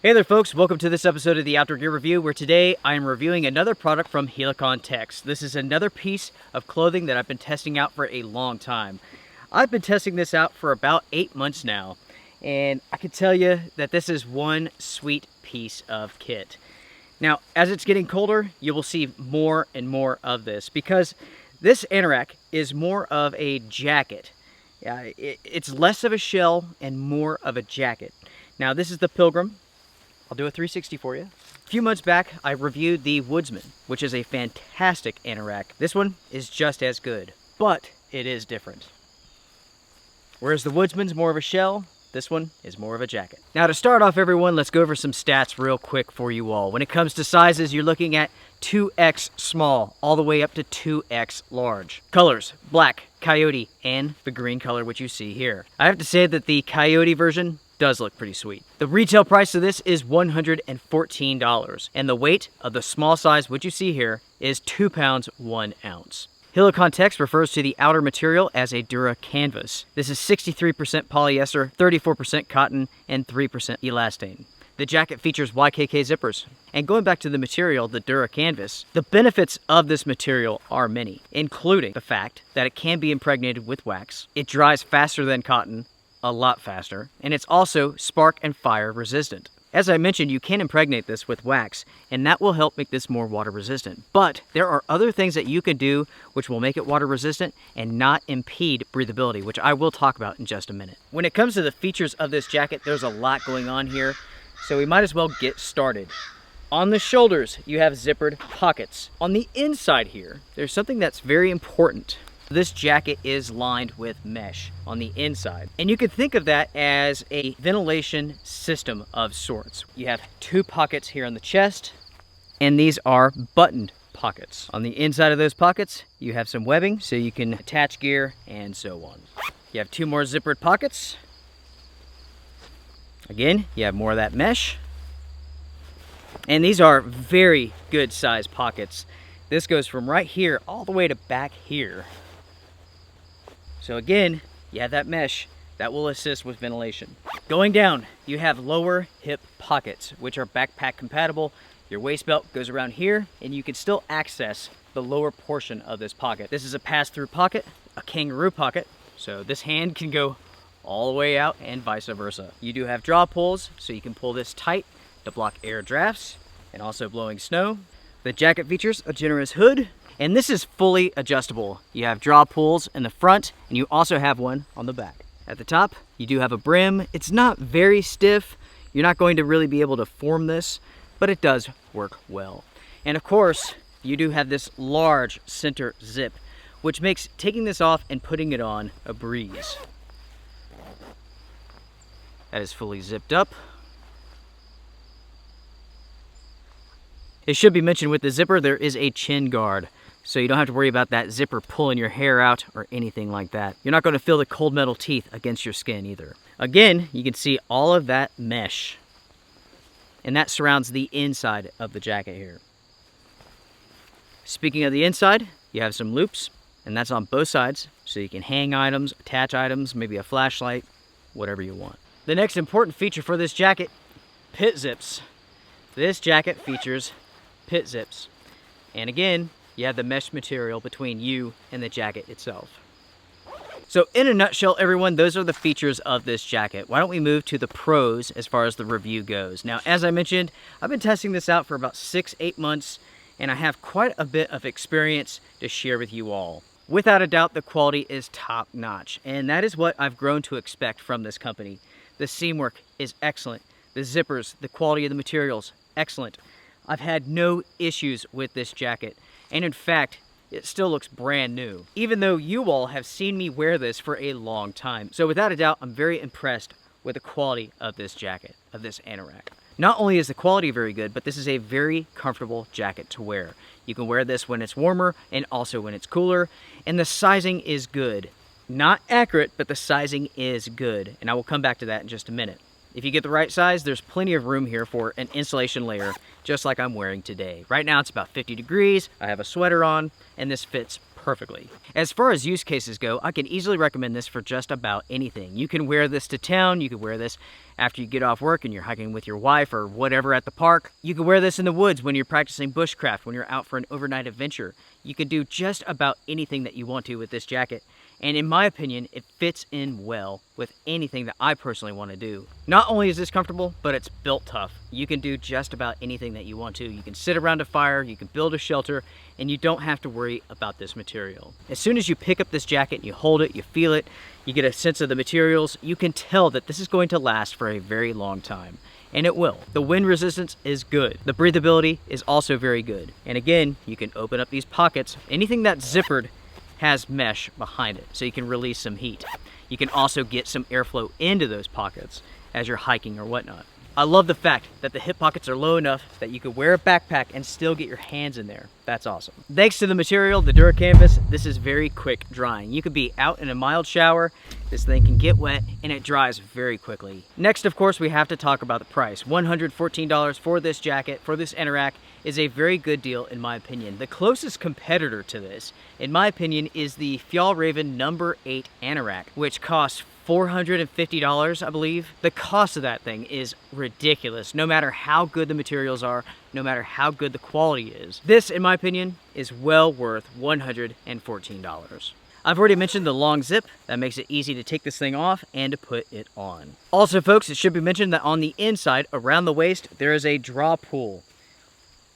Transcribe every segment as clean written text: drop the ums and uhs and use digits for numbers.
Hey there folks, welcome to this episode of the Outdoor Gear Review, where today I am reviewing another product from Helikon-Tex. This is another piece of clothing that I've been testing out for a long time. I've been testing this out for about 8 months now, and I can tell you that this is one sweet piece of kit. Now, as it's getting colder, you will see more and more of this, because this anorak is more of a jacket. It's less of a shell and more of a jacket. Now, this is the Pilgrim. I'll do a 360 for you. A few months back, I reviewed the Woodsman, which is a fantastic anorak. This one is just as good, but it is different. Whereas the Woodsman's more of a shell, this one is more of a jacket. Now to start off everyone, let's go over some stats real quick for you all. When it comes to sizes, you're looking at 2X small, all the way up to 2X large. Colors, black, Coyote, and the green color which you see here. I have to say that the Coyote version does look pretty sweet. The retail price of this is $114, and the weight of the small size, which you see here, is 2 pounds 1 ounce. Helikon-Tex refers to the outer material as a Duracanvas. This is 63% polyester, 34% cotton, and 3% elastane. The jacket features YKK zippers. And going back to the material, the Duracanvas, the benefits of this material are many, including the fact that it can be impregnated with wax, it dries faster than cotton, a lot faster, and it's also spark and fire resistant. As I mentioned, you can impregnate this with wax, and that will help make this more water resistant. But there are other things that you can do which will make it water resistant and not impede breathability, which I will talk about in just a minute. When it comes to the features of this jacket, there's a lot going on here, so we might as well get started. On the shoulders, you have zippered pockets. On the inside here, there's something that's very important. This jacket is lined with mesh on the inside. And you could think of that as a ventilation system of sorts. You have 2 pockets here on the chest, and these are buttoned pockets. On the inside of those pockets, you have some webbing so you can attach gear and so on. You have 2 more zippered pockets. Again, you have more of that mesh. And these are very good sized pockets. This goes from right here all the way to back here. So again, you have that mesh that will assist with ventilation. Going down, you have lower hip pockets, which are backpack compatible. Your waist belt goes around here, and you can still access the lower portion of this pocket. This is a pass-through pocket, a kangaroo pocket, so this hand can go all the way out and vice versa. You do have draw pulls, so you can pull this tight to block air drafts and also blowing snow. The jacket features a generous hood, and this is fully adjustable. You have draw pulls in the front, and you also have one on the back. At the top, you do have a brim. It's not very stiff. You're not going to really be able to form this, but it does work well. And of course, you do have this large center zip, which makes taking this off and putting it on a breeze. That is fully zipped up. It should be mentioned with the zipper, there is a chin guard, so you don't have to worry about that zipper pulling your hair out or anything like that. You're not going to feel the cold metal teeth against your skin either. Again, you can see all of that mesh, and that surrounds the inside of the jacket here. Speaking of the inside, you have some loops, and that's on both sides, so you can hang items, attach items, maybe a flashlight, whatever you want. The next important feature for this jacket, pit zips. This jacket features pit zips. And again, you have the mesh material between you and the jacket itself. So in a nutshell, everyone, those are the features of this jacket. Why don't we move to the pros as far as the review goes? Now, as I mentioned, I've been testing this out for about 6-8 months, and I have quite a bit of experience to share with you all. Without a doubt, the quality is top notch, and that is what I've grown to expect from this company. The seam work is excellent. The zippers, the quality of the materials, excellent. I've had no issues with this jacket, and in fact, it still looks brand new, even though you all have seen me wear this for a long time. So without a doubt, I'm very impressed with the quality of this jacket, of this anorak. Not only is the quality very good, but this is a very comfortable jacket to wear. You can wear this when it's warmer and also when it's cooler, and the sizing is good. Not accurate, but the sizing is good, and I will come back to that in just a minute. If you get the right size, there's plenty of room here for an insulation layer, just like I'm wearing today. Right now it's about 50 degrees, I have a sweater on, and this fits perfectly. As far as use cases go, I can easily recommend this for just about anything. You can wear this to town, you can wear this after you get off work and you're hiking with your wife or whatever at the park. You can wear this in the woods when you're practicing bushcraft, when you're out for an overnight adventure. You can do just about anything that you want to with this jacket. And in my opinion, it fits in well with anything that I personally want to do. Not only is this comfortable, but it's built tough. You can do just about anything that you want to. You can sit around a fire, you can build a shelter, and you don't have to worry about this material. As soon as you pick up this jacket and you hold it, you feel it, you get a sense of the materials, you can tell that this is going to last for a very long time. And it will. The wind resistance is good. The breathability is also very good. And again, you can open up these pockets. Anything that's zippered has mesh behind it, so you can release some heat. You can also get some airflow into those pockets as you're hiking or whatnot. I love the fact that the hip pockets are low enough that you could wear a backpack and still get your hands in there. That's awesome. Thanks to the material, the Duracanvas, this is very quick drying. You could be out in a mild shower, this thing can get wet, and it dries very quickly. Next, of course, we have to talk about the price. $114 for this jacket, for this Anorak, is a very good deal in my opinion. The closest competitor to this, in my opinion, is the Fjallraven No. 8 Anorak, which costs $450, I believe. The cost of that thing is ridiculous, no matter how good the materials are, no matter how good the quality is. This, in my opinion, is well worth $114. I've already mentioned the long zip. That makes it easy to take this thing off and to put it on. Also, folks, it should be mentioned that on the inside, around the waist, there is a draw pull,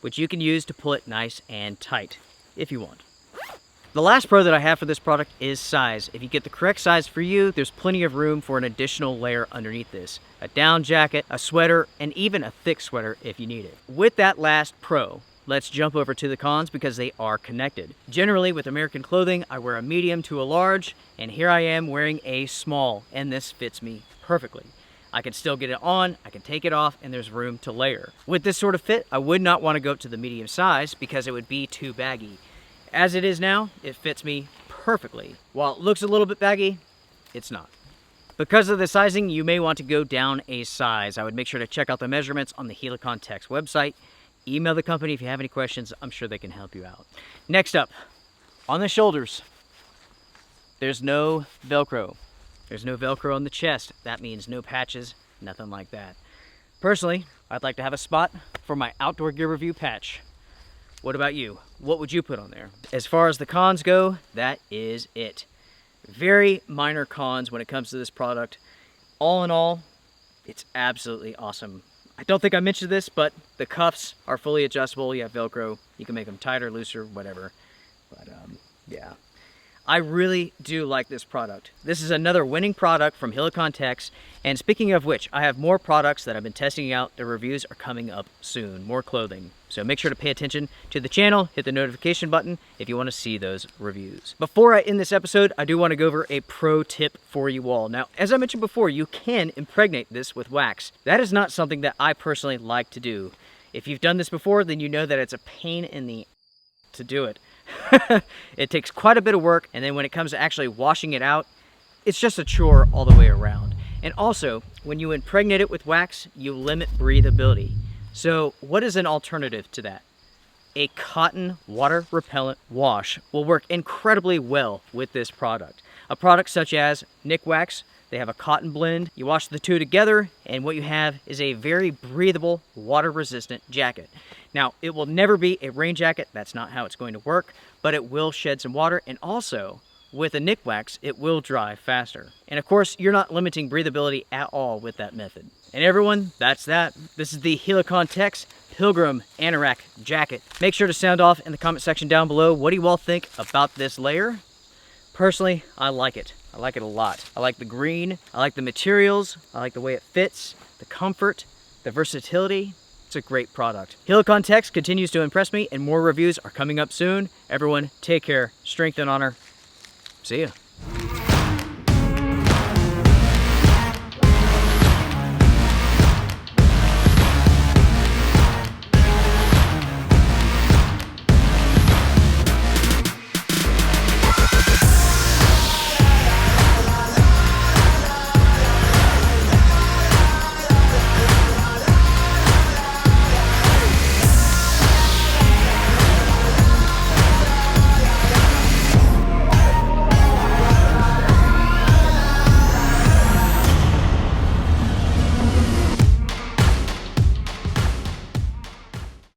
which you can use to pull it nice and tight, if you want. The last pro that I have for this product is size. If you get the correct size for you, there's plenty of room for an additional layer underneath this. A down jacket, a sweater, and even a thick sweater if you need it. With that last pro, let's jump over to the cons because they are connected. Generally, with American clothing, I wear a medium to a large, and here I am wearing a small, and this fits me perfectly. I can still get it on, I can take it off, and there's room to layer. With this sort of fit, I would not want to go up to the medium size because it would be too baggy. As it is now, it fits me perfectly. While it looks a little bit baggy, it's not. Because of the sizing, you may want to go down a size. I would make sure to check out the measurements on the Helikon-Tex website. Email the company if you have any questions. I'm sure they can help you out. Next up, on the shoulders, there's no Velcro. There's no Velcro on the chest. That means no patches, nothing like that. Personally, I'd like to have a spot for my outdoor gear review patch. What about you? What would you put on there? As far as the cons go, that is it. Very minor cons when it comes to this product. All in all, it's absolutely awesome. I don't think I mentioned this, but the cuffs are fully adjustable. You have Velcro. You can make them tighter, looser, whatever. But yeah. I really do like this product. This is another winning product from Helikon-Tex. And speaking of which, I have more products that I've been testing out. The reviews are coming up soon. More clothing. So make sure to pay attention to the channel. Hit the notification button if you want to see those reviews. Before I end this episode, I do want to go over a pro tip for you all. Now, as I mentioned before, you can impregnate this with wax. That is not something that I personally like to do. If you've done this before, then you know that it's a pain in the to do it. It takes quite a bit of work, and then when it comes to actually washing it out, it's just a chore all the way around. And also, when you impregnate it with wax, you limit breathability. So what is an alternative to that? A cotton water repellent wash will work incredibly well with this product. A product such as Nick Wax, they have a cotton blend. You wash the two together, and what you have is a very breathable, water-resistant jacket. Now, it will never be a rain jacket. That's not how it's going to work, but it will shed some water, and also, with a Nick Wax, it will dry faster. And of course, you're not limiting breathability at all with that method. And everyone, that's that. This is the Helikon-Tex Pilgrim Anorak jacket. Make sure to sound off in the comment section down below. What do you all think about this layer? Personally, I like it. I like it a lot. I like the green, I like the materials, I like the way it fits, the comfort, the versatility. It's a great product. Helikon-Tex continues to impress me, and more reviews are coming up soon. Everyone, take care, strength and honor. See ya.